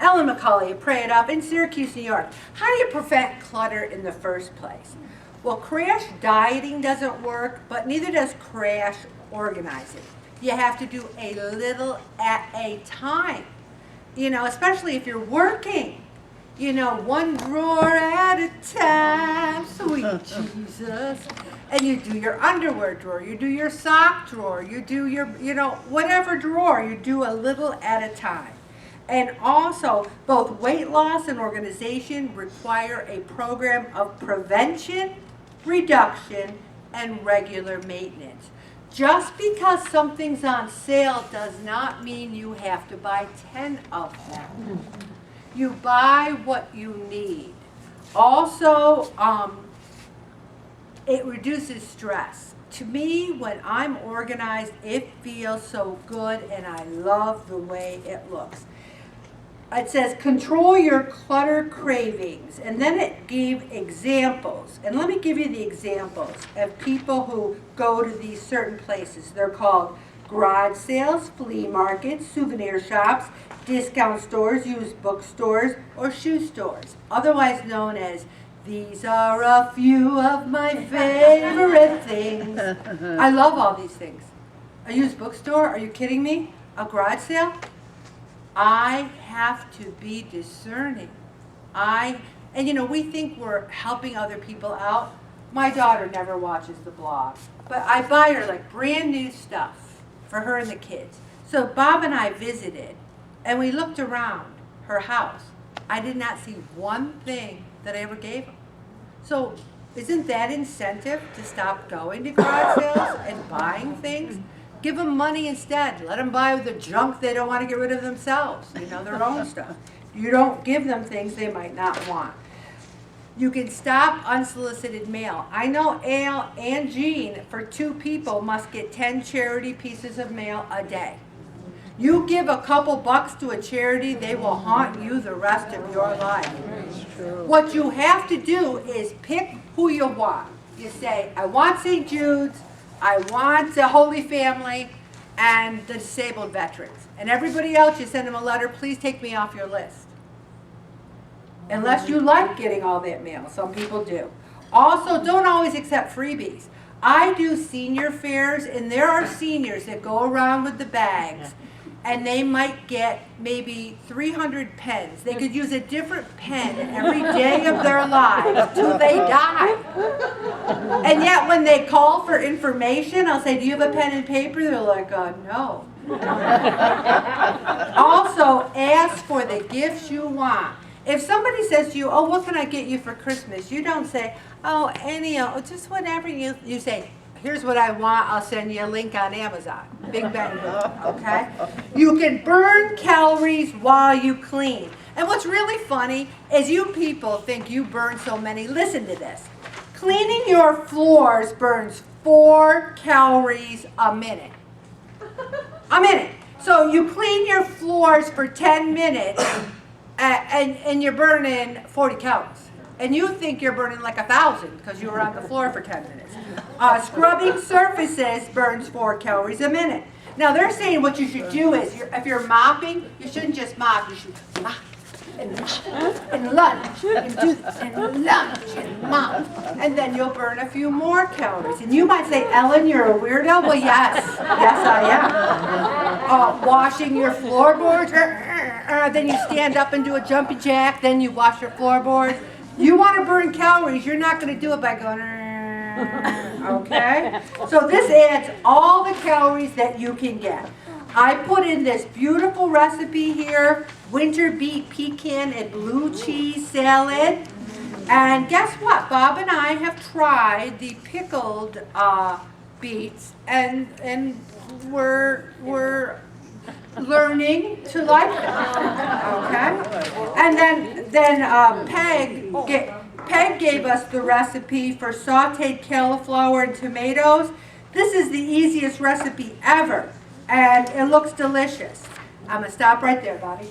Ellen McCauley of Pray It Up in Syracuse, New York. How do you prevent clutter in the first place? Well, crash dieting doesn't work, but neither does crash organizing. You have to do a little at a time, especially if you're working. One drawer at a time, sweet Jesus. And you do your underwear drawer, you do your sock drawer, you do your, whatever drawer, you do a little at a time. And also, both weight loss and organization require a program of prevention, reduction, and regular maintenance. Just because something's on sale does not mean you have to buy 10 of them. You buy what you need. Also, it reduces stress. To me, when I'm organized, it feels so good and I love the way it looks. It says, control your clutter cravings. And then it gave examples. And let me give you the examples of people who go to these certain places. They're called garage sales, flea markets, souvenir shops, discount stores, used bookstores, or shoe stores, otherwise known as these are a few of my favorite things. I love all these things. A used bookstore? Are you kidding me? A garage sale? I have to be discerning. We think we're helping other people out. My daughter never watches the blog, but I buy her like brand new stuff for her and the kids. So Bob and I visited, and we looked around her house. I did not see one thing that I ever gave them. So isn't that incentive to stop going to garage sales and buying things? Give them money instead. Let them buy the junk they don't want to get rid of themselves, their own stuff. You don't give them things they might not want. You can stop unsolicited mail. I know Al and Jean, for 2 people, must get 10 charity pieces of mail a day. You give a couple bucks to a charity, they will haunt you the rest of your life. What you have to do is pick who you want. You say, I want St. Jude's, I want the Holy Family, and the disabled veterans. And everybody else, you send them a letter, please take me off your list. Unless you like getting all that mail. Some people do. Also, don't always accept freebies. I do senior fairs, and there are seniors that go around with the bags, and they might get maybe 300 pens. They could use a different pen every day of their lives till they die. And yet when they call for information, I'll say, do you have a pen and paper? They're like, no. Also, ask for the gifts you want. If somebody says to you, oh, what can I get you for Christmas? You don't say, oh, just whatever you say. Here's what I want, I'll send you a link on Amazon. Big bang boom, okay? You can burn calories while you clean. And what's really funny is you people think you burn so many. Listen to this. Cleaning your floors burns 4 calories a minute. A minute. So you clean your floors for 10 minutes and you're burning 40 calories. And you think you're burning like 1,000 because you were on the floor for 10 minutes. Scrubbing surfaces burns 4 calories a minute. Now they're saying what you should do is, if you're mopping, you shouldn't just mop, you should mop and lunge and do this and lunge and mop. And then you'll burn a few more calories. And you might say, Ellen, you're a weirdo? Well, yes. Yes, I am. Washing your floorboards, then you stand up and do a jumping jack, then you wash your floorboards. You want to burn calories, you're not going to do it by going, okay? So this adds all the calories that you can get. I put in this beautiful recipe here, winter beet, pecan, and blue cheese salad. And guess what? Bob and I have tried the pickled beets, and we're learning to like them, okay? And then Peg gave us the recipe for sauteed cauliflower and tomatoes. This is the easiest recipe ever, and it looks delicious. I'm going to stop right there, Bobby.